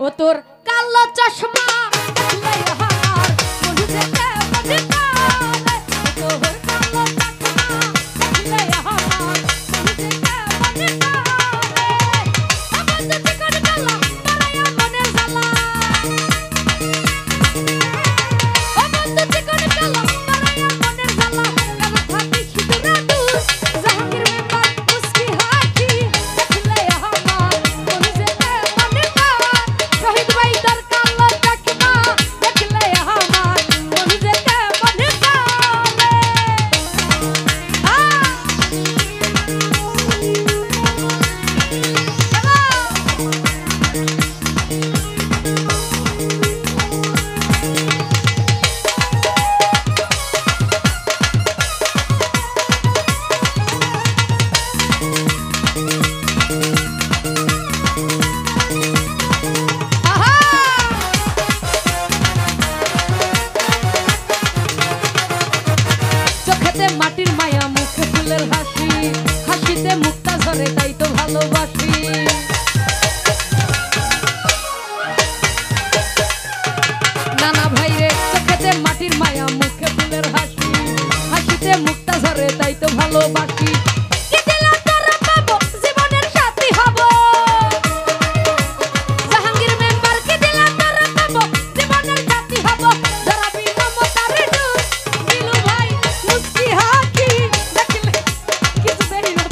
ও তোর কালো চশমা দেখলে আমার মনে যেতে মনে কালে তোর কালো চশমা দেখলে আমার মনে যেতে মনে কালে আমার তো চিকন কালা মারায়া মনে জ্বালা আমার তো চিকন কালা মারায়া মনে জ্বালা কেন থাকি শুধু দূর জাহাঙ্গীর মেম্বার মুস্কি হাসি দেখলে আমার মনে যেতে মনে কালে শহীদ ভাই তোর কালো চশমা দেখলে আমার মনে যেতে মনে কালে চোখেতে মাটির মায়া মুখে ফুলের হাসি হাসিতে মুক্তা ঝরে তাই তো ভালোবাসি নানা ভাই রে চোখেতে মাটির মায়া মুখে ফুলের হাসি হাসিতে মুক্তা ঝরে তাই তো ভালোবাসি কি দিলা তোরা পাবো জীবনের সাথী হব জাহাঙ্গীর মেম্বার কি দিলা তোরা পাবো জীবনের সাথী হব ধরাবি মমতার ডুব দিলু ভাই মুস্কি হাসি দেখলে কিছু দেরি না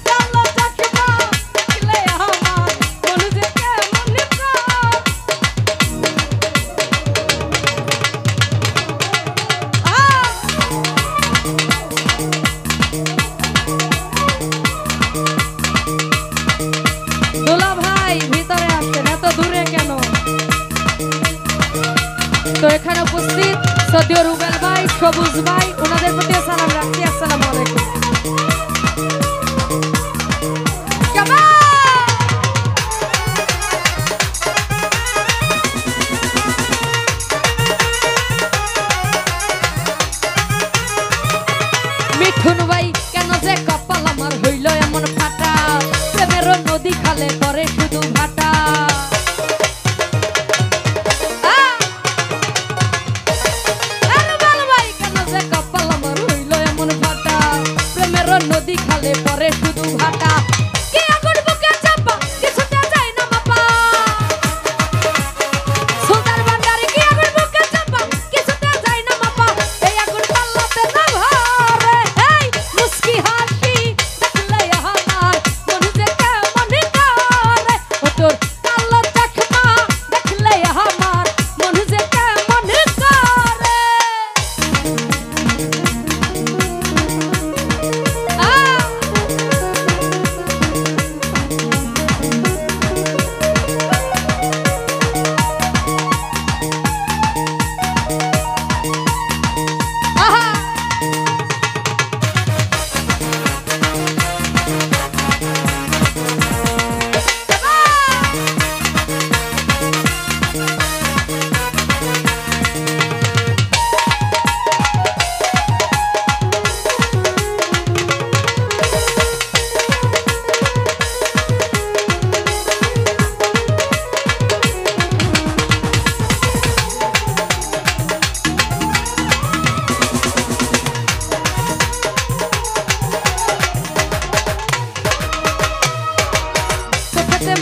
কালো চশমা দেখলে আমার মনে যেতে মনে দোলা ভাই ভিতরে আসেন এত দূরে কেন তো এখানে উপস্থিত সদ্য রুবেল ভাই সবুজ ভাই ওনাদের প্রতি সালাম রাখছি আসসালামু আলাইকুম মিঠুন ভাই কেন যে কপাল আমার হইল এমন ফাটা প্রেমের নদী খালে করে শুধু ভাটা ভাই কেন যে কপাল আমার হইল এমন ফাটা প্রেমের নদী খালে পরে শুধু ভাটা কি আগুন বুকে চাপা কিছুতে যায় না মাপা সুলতান ভান্ডারি কি আগুন বুকে চাপা কিছুতে যায় না মাপা এই আগুন পাল্লাতে না ভরে এই মুস্কি হাসি দেখলে আমার মনে যেতে মনে করে ও তোর কালো চশমা দেখলে আমার মনে যেতে মনে করে চোখেতে